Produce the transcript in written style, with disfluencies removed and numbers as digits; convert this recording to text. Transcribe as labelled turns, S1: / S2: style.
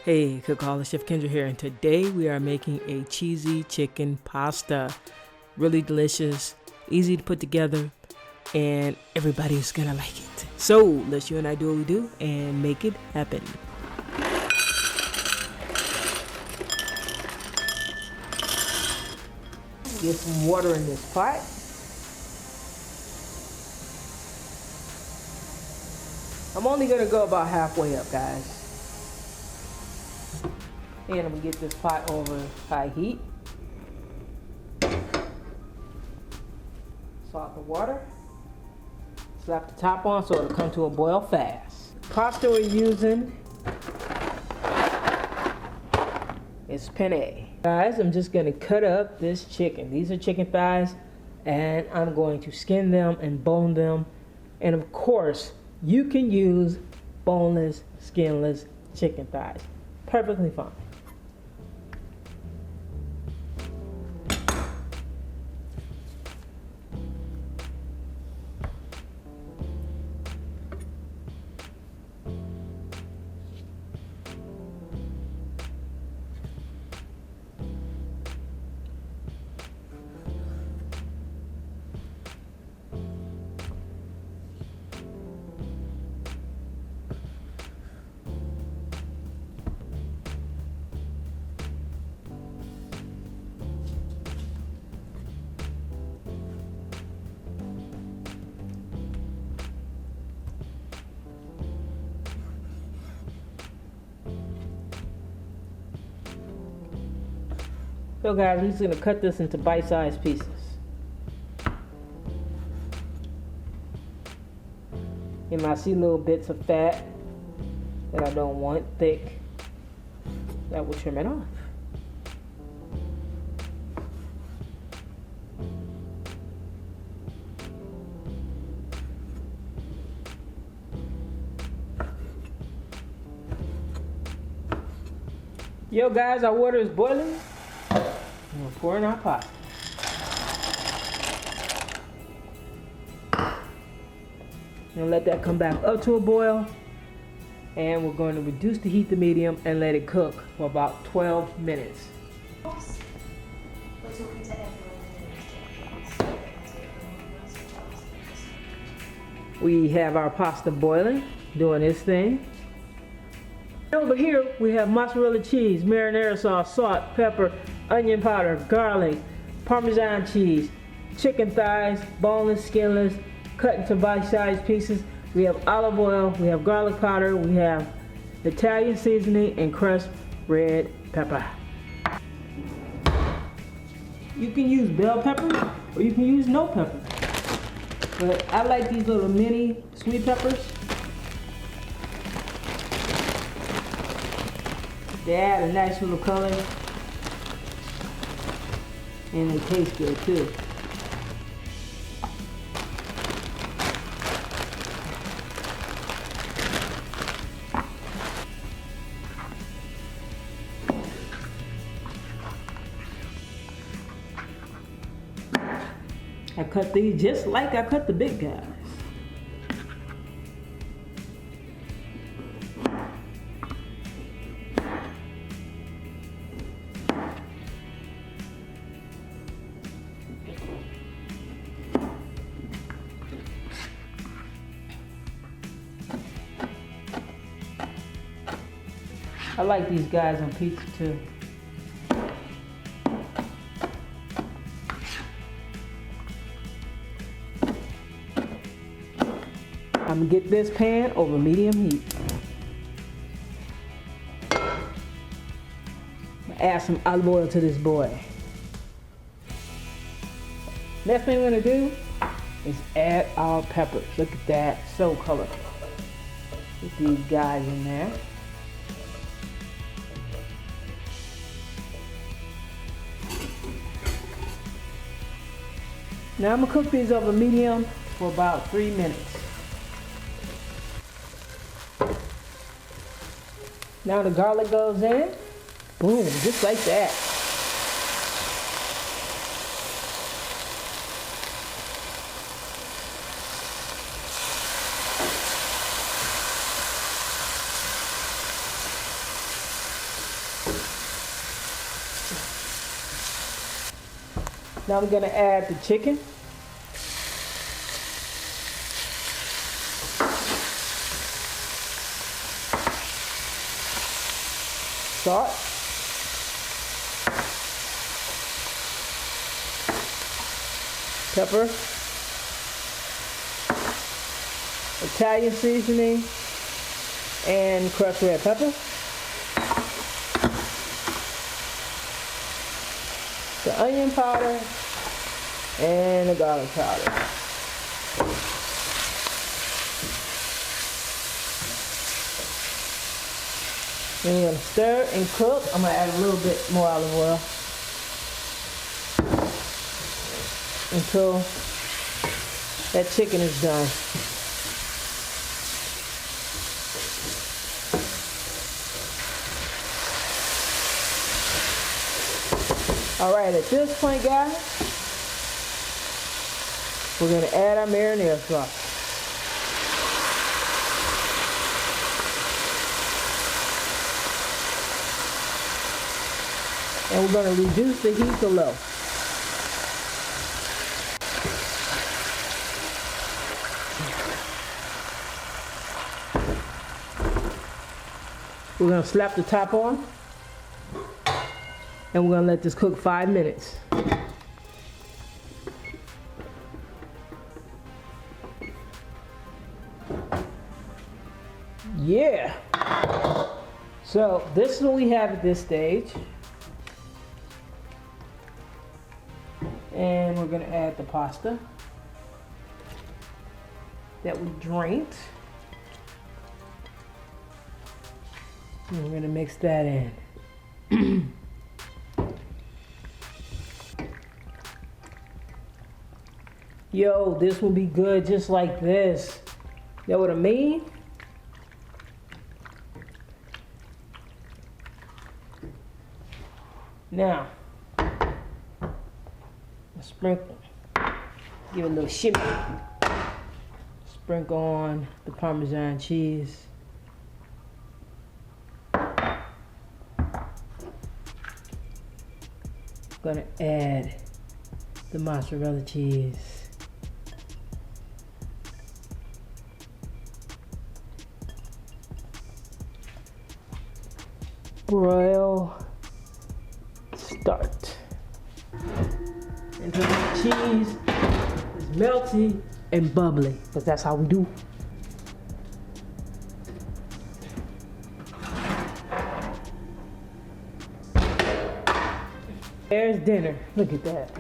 S1: Hey, Cookaholic Chef Kendra here, and today we are making a cheesy chicken pasta. Really delicious, easy to put together, and everybody's gonna like it. So let's you and I do what we do and make it happen. Get some water in this pot. I'm only gonna go about halfway up, guys. And I'm gonna get this pot over high heat. Salt the water. Slap the top on so it'll come to a boil fast. Pasta we're using is penne. Guys, I'm just gonna cut up this chicken. These are chicken thighs, and I'm going to skin them and bone them. And of course, you can use boneless, skinless chicken thighs. Perfectly fine. So guys, I'm just going to cut this into bite-sized pieces. And I see little bits of fat that I don't want thick, that will trim it off. Yo guys, our water is boiling. We'll pour in our pot. And let that come back up to a boil. And we're going to reduce the heat to medium and let it cook for about 12 minutes. We have our pasta boiling, doing its thing. Over here we have mozzarella cheese, marinara sauce, salt, pepper, onion powder, garlic, Parmesan cheese, chicken thighs, boneless, skinless, cut into bite-sized pieces. We have olive oil, we have garlic powder, we have Italian seasoning, and crushed red pepper. You can use bell pepper or you can use no pepper. But I like these little mini sweet peppers. They add a nice little color. And they taste good too. I cut these just like I cut the big guys. I like these guys on pizza too. I'm gonna get this pan over medium heat. Add some olive oil to this boy. Next thing we're gonna do is add our peppers. Look at that, so colorful. Put these guys in there. Now I'm gonna cook these over medium for about 3 minutes. Now the garlic goes in. Boom, just like that. Now we're gonna add the chicken. Salt. Pepper. Italian seasoning. And crushed red pepper. The onion powder and the garlic powder. Then we're gonna stir and cook. I'm gonna add a little bit more olive oil until that chicken is done. All right, at this point, guys, we're gonna add our marinara sauce. And we're gonna reduce the heat to low. We're gonna slap the top on. And we're gonna let this cook 5 minutes. Yeah. So this is what we have at this stage. And we're gonna add the pasta that we drained. And we're gonna mix that in. Yo, this will be good just like this. You know what I mean? Now, sprinkle, give it a little shimmy. Sprinkle on the Parmesan cheese. Gonna add the mozzarella cheese. Broil, start. Until the cheese is melty and bubbly, because that's how we do. There's dinner. Look at that.